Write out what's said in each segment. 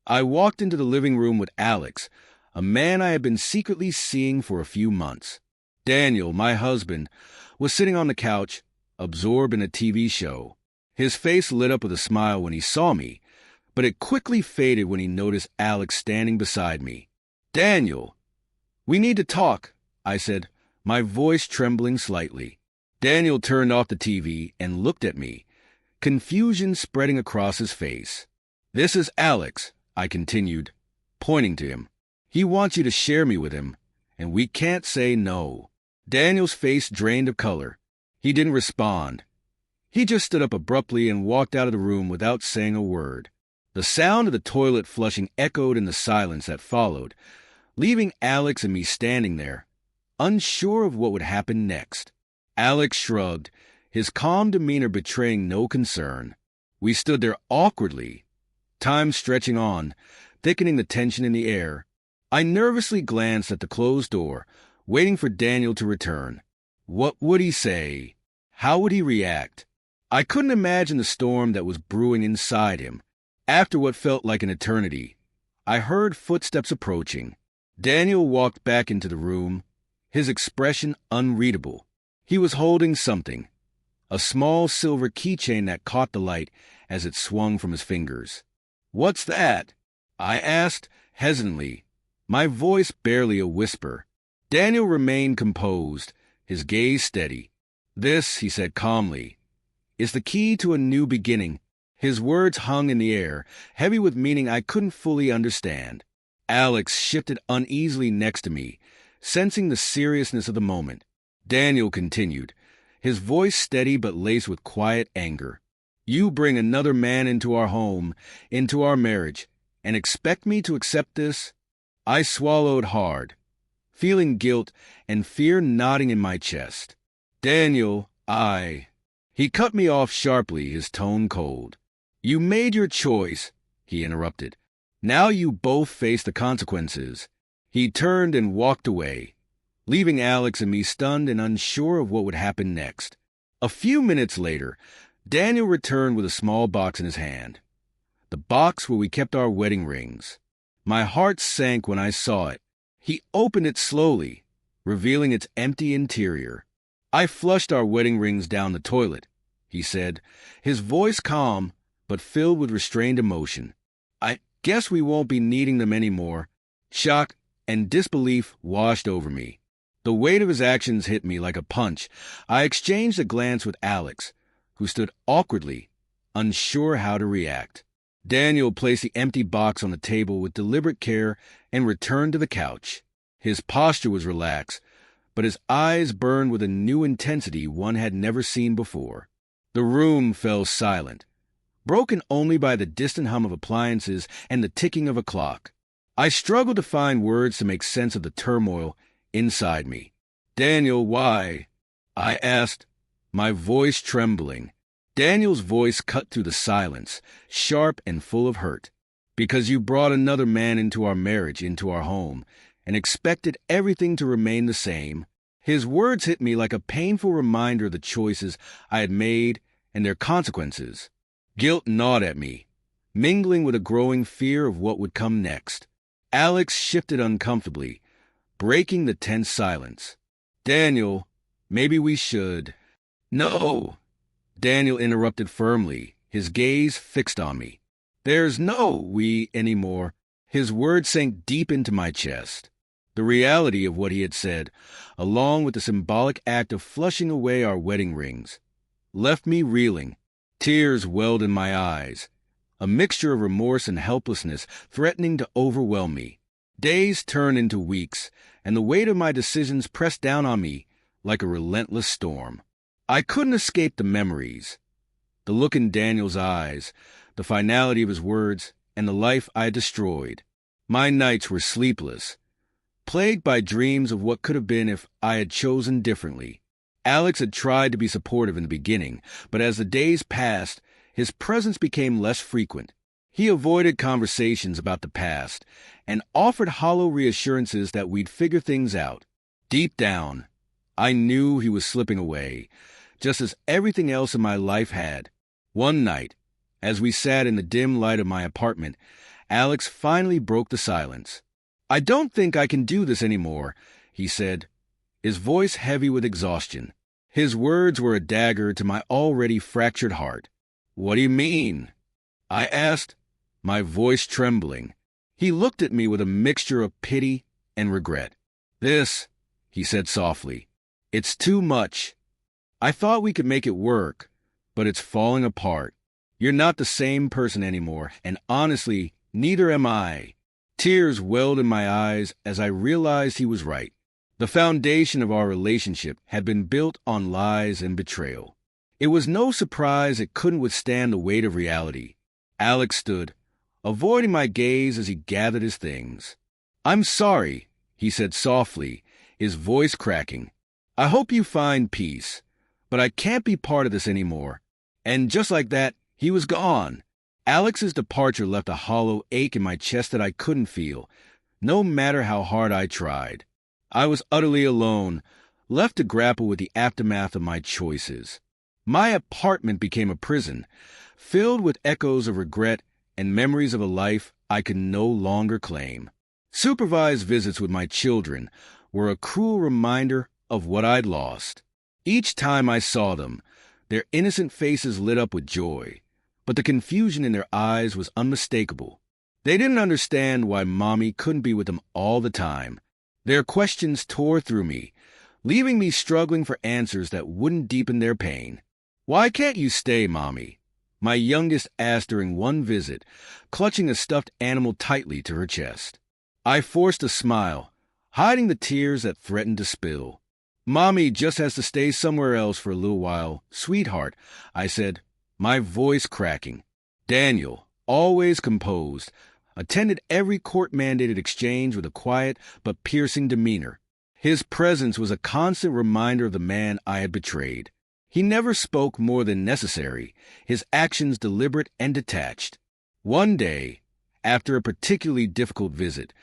I walked into the living room with Alex, a man I had been secretly seeing for a few months. Daniel, my husband, was sitting on the couch, absorbed in a TV show. His face lit up with a smile when he saw me, but it quickly faded when he noticed Alex standing beside me. "Daniel, we need to talk," I said, my voice trembling slightly. Daniel turned off the TV and looked at me, confusion spreading across his face. "This is Alex," I continued, pointing to him. "He wants you to share me with him, and we can't say no." Daniel's face drained of color. He didn't respond. He just stood up abruptly and walked out of the room without saying a word. The sound of the toilet flushing echoed in the silence that followed, leaving Alex and me standing there, unsure of what would happen next. Alex shrugged, his calm demeanor betraying no concern. We stood there awkwardly, time stretching on, thickening the tension in the air. I nervously glanced at the closed door, waiting for Daniel to return. What would he say? How would he react? I couldn't imagine the storm that was brewing inside him. After what felt like an eternity, I heard footsteps approaching. Daniel walked back into the room, his expression unreadable. He was holding something, a small silver keychain that caught the light as it swung from his fingers. "What's that?" I asked, hesitantly, my voice barely a whisper. Daniel remained composed, his gaze steady. "This," he said calmly, "is the key to a new beginning." His words hung in the air, heavy with meaning I couldn't fully understand. Alex shifted uneasily next to me, sensing the seriousness of the moment. Daniel continued, his voice steady but laced with quiet anger. "You bring another man into our home, into our marriage, and expect me to accept this?" I swallowed hard, feeling guilt and fear knotting in my chest. "Daniel, He cut me off sharply, his tone cold. "You made your choice," he interrupted. "Now you both face the consequences." He turned and walked away, leaving Alex and me stunned and unsure of what would happen next. A few minutes later, Daniel returned with a small box in his hand, the box where we kept our wedding rings. My heart sank when I saw it. He opened it slowly, revealing its empty interior. "I flushed our wedding rings down the toilet," he said, his voice calm but filled with restrained emotion. "I guess we won't be needing them anymore." Shock and disbelief washed over me. The weight of his actions hit me like a punch. I exchanged a glance with Alex, who stood awkwardly, unsure how to react. Daniel placed the empty box on the table with deliberate care and returned to the couch. His posture was relaxed, but his eyes burned with a new intensity one had never seen before. The room fell silent, broken only by the distant hum of appliances and the ticking of a clock. I struggled to find words to make sense of the turmoil inside me. "Daniel, why?" I asked, my voice trembling. Daniel's voice cut through the silence, sharp and full of hurt. "Because you brought another man into our marriage, into our home, and expected everything to remain the same." His words hit me like a painful reminder of the choices I had made and their consequences. Guilt gnawed at me, mingling with a growing fear of what would come next. Alex shifted uncomfortably, breaking the tense silence. "Daniel, maybe we should." "No," Daniel interrupted firmly, his gaze fixed on me. "There's no we anymore." His words sank deep into my chest. The reality of what he had said, along with the symbolic act of flushing away our wedding rings, left me reeling. Tears welled in my eyes, a mixture of remorse and helplessness threatening to overwhelm me. Days turned into weeks, and the weight of my decisions pressed down on me like a relentless storm. I couldn't escape the memories, the look in Daniel's eyes, the finality of his words, and the life I had destroyed. My nights were sleepless, plagued by dreams of what could have been if I had chosen differently. Alex had tried to be supportive in the beginning, but as the days passed, his presence became less frequent. He avoided conversations about the past and offered hollow reassurances that we'd figure things out. Deep down, I knew he was slipping away, just as everything else in my life had. One night, as we sat in the dim light of my apartment, Alex finally broke the silence. "I don't think I can do this anymore," he said, his voice heavy with exhaustion. His words were a dagger to my already fractured heart. "What do you mean?" I asked, my voice trembling. He looked at me with a mixture of pity and regret. "This," he said softly, "it's too much. I thought we could make it work, but it's falling apart. You're not the same person anymore, and honestly, neither am I." Tears welled in my eyes as I realized he was right. The foundation of our relationship had been built on lies and betrayal. It was no surprise it couldn't withstand the weight of reality. Alex stood, avoiding my gaze as he gathered his things. "I'm sorry," he said softly, his voice cracking. "I hope you find peace, but I can't be part of this anymore." And just like that, he was gone. Alex's departure left a hollow ache in my chest that I couldn't feel, no matter how hard I tried. I was utterly alone, left to grapple with the aftermath of my choices. My apartment became a prison, filled with echoes of regret and memories of a life I could no longer claim. Supervised visits with my children were a cruel reminder of what I'd lost. Each time I saw them, their innocent faces lit up with joy, but the confusion in their eyes was unmistakable. They didn't understand why Mommy couldn't be with them all the time. Their questions tore through me, leaving me struggling for answers that wouldn't deepen their pain. "Why can't you stay, Mommy?" my youngest asked during one visit, clutching a stuffed animal tightly to her chest. I forced a smile, hiding the tears that threatened to spill. "Mommy just has to stay somewhere else for a little while, sweetheart," I said, my voice cracking. Daniel, always composed, attended every court-mandated exchange with a quiet but piercing demeanor. His presence was a constant reminder of the man I had betrayed. He never spoke more than necessary, his actions deliberate and detached. One day, after a particularly difficult visit,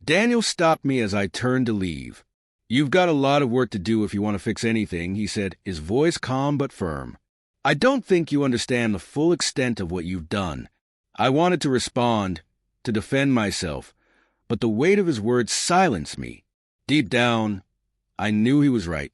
Daniel stopped me as I turned to leave. "You've got a lot of work to do if you want to fix anything," he said, his voice calm but firm. "I don't think you understand the full extent of what you've done." I wanted to respond, to defend myself, but the weight of his words silenced me. Deep down, I knew he was right.